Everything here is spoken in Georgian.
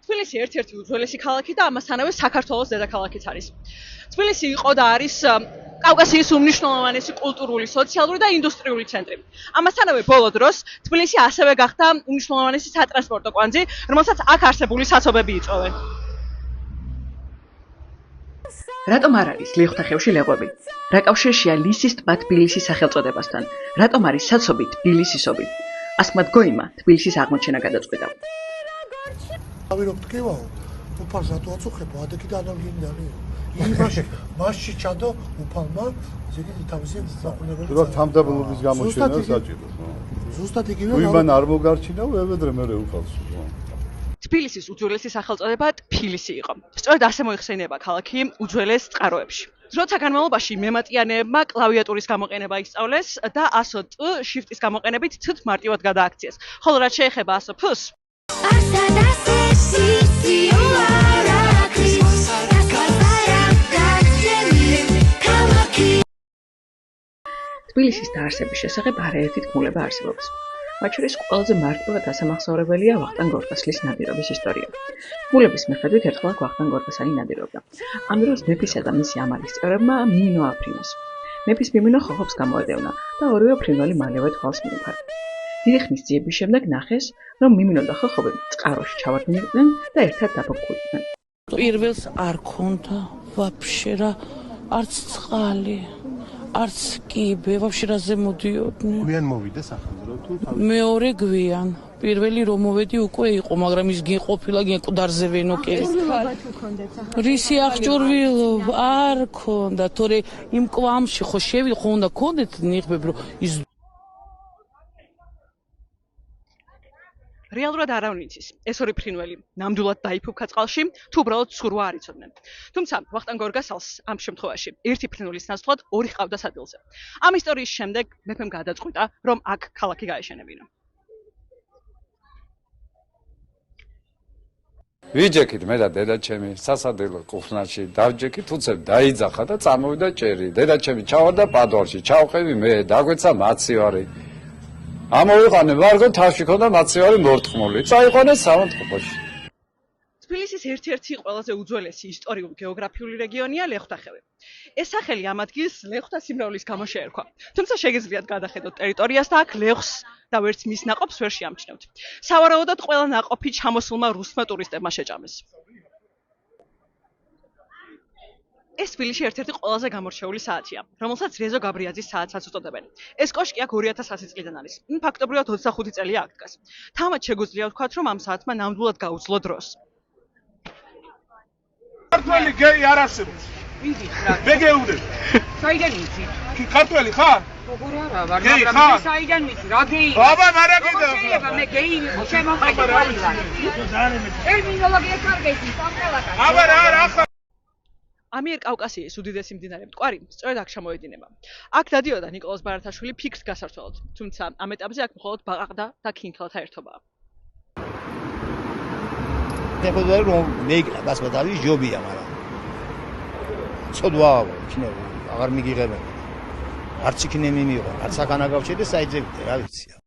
თბილისი ერთ-ერთი უძველესი ქალაქი და ამასთანავე საქართველოს დედაქალაქიც არის. თბილისი იყო და არის კავკასიის უმნიშვნელოვანესი კულტურული, სოციალური და ინდუსტრიული ცენტრი. ამასთანავე ბოლო დროს თბილისი ასევე გახდა უმნიშვნელოვანესი სატრანსპორტო კვანძი, რომელსაც აქ არსებული საცობები იწვევენ. რატომ არ არის ლეხთახევში ლეღვები? რა კავშირშია ლისის ტბა თბილისის სახელწოდებასთან? რატომ არის საცობი თბილისისობი? ასმად გოიმა თბილისის აღმოჩენა გადაწყვიტა. ავირო თქვევაო, უფალს რატო აწუხებო, ადექი და ანალგინდანიო. იმაში, მასში ჩადო უფალმა, ზეგი თავისი საყურებელი. თუ თამდაბლობის გამოჩენა საჭირო. ზუსტად იგივე. თუ იმან არ მოგარჩინა, ვევედრე მე უფალს. თბილისის უძველესი სახელწოდება თბილისი იყო. სწორედ ასე მოიხსენება ქალაქი უძველეს წყაროებში. დროთა განმავლობაში მემატიანეებმა კლავიატურის გამოყენება ისწავლეს და ASO T შიფტის გამოყენებით T მარტივად გადააქციეს. ხოლო რაც შეეხება ASO P-ს თბილისის დაარსების შესახებ არაერთი თქმულება არსებობს. მათ შორის ყველაზე მარტივად ასამახსოვრებელია ვახტანგ გორგასლის ნადირობის ისტორია. თქმულების მიხედვით ერთხელ ვახტანგ გორგასალი ნადირობდა. ამ დროს მეფისა და მისი ამალის წევრებმა მიმინო აფრინოს. მეფის მიმინო ხოხობს გამოედევნა და ორივე ფრინველი მალევე თვალს მიუხარდა. დიდი ხნის ძიების შემდეგ ნახეს, რომ მიმინო და ხოხობი წყაროში ჩავარდნიდნენ და ერთად დაბოქულიყვნენ. პირველს არ ქონდა ვაფშე რა, არც წყალი. არც კიბე, ვაფშე რაზე მოდიოდნენ. გვიან მოვიდა სახელმწიფო თუ მეორე გვიან. პირველი რომ მოვედი უკვე იყო, მაგრამ ის ყოფილა გენკვდარზე ვენოკერი. რისი აღჭურვილობა არ ქონდა, თორე იმ კვამში ხო შევიდა, ხო უნდა ქონდეთ ნიღბები, რომ ის რეალურად არავინ იცის, ეს ორი ფრინველი ნამდვილად დაიფუფქა წყალში, თუ უბრალოდ ცურვა არ იცოდნენ. თუმცა ვახტანგ გორგასალს ამ შემთხვევაში ერთი ფრინველის ნაცვლად ორი ჰყავდა სადილზე. ამ ისტორიის შემდეგ მეფემ გადაწყვიტა, რომ აქ ქალაქი გაეშენებინა. ვიჯექით მე და დედაჩემი სასადილო კუხნაში დავჯექით, უცებ დაიძახა და წამოვიდა ჭერი. დედაჩემი ჩავარდა პადვალში, ჩავყევი მე, დაგვეცა მაცივარი. ამოვიყანე ვარგო თავში ქონდა მაცივარი მორტყმული. წაიყვანეს სამონტყოფოში. თბილისის ერთ-ერთი ყველაზე უძველესი ისტორიულ-გეოგრაფიული რეგიონია ლეხთახევი. ეს სახელი ამ ადგილს ლეხთა სიმრავლის გამო შეერქვა. თუმცა შეგიძლიათ გადახედოთ ტერიტორიას და აქ ლეხს და ვერც მის ნაყოფს ვერ შეამჩნევთ. სავარაუდოდ ყველა ნაყოფი ჩამოსულმა რუსმა ტურისტებმა შეჭამეს. ეს თბილისში ერთ-ერთი ყველაზე გამორჩეული საათია, რომელსაც რეზო გაბრიაძის საათსაც უწოდებენ. ეს კოშკი აქ 2001 წლიდან არის. ფაქტობრივად 25 წელია აქ დგას. თამად შეგვიძლია ვთქვათ, რომ ამ საათმა ნამდვილად გაუძლო დროს. ქართველი გეი არ არსებობს. ვიდი რა? მე გეუბნები. საიდან იცი? კი ქართველი ხარ? როგორ არა ვარ, მაგრამ მე საიდან ვიცი, რა გეი? აბა მარაგედა. შეიძლება მე გეი ვიყო, შემოყარი ვარ. ტერმინოლოგია კარგეთი, სამყელაკა. აბა რა ახლა ამიერკავკასიის უდიდესი მდინარე მტკვარი სწორედ აქ ჩამოედინება. აქ დადიოდა ნიკოლოზ ბარათაშვილი ფიქრს გასართვალად, თუმცა ამ ეტაპზე აქ მხოლოდ ბაყაყდა და ქინქელთა ერთობაა. ნებოდა რომ მეიკლა გასვადალი ჯობია, მაგრამ ცოდვა იქნება, აღარ მიგიღებენ. არც იქნე მიმიღო, არც აქ ანაგავჩე და საიძებდე, რა ვიცი.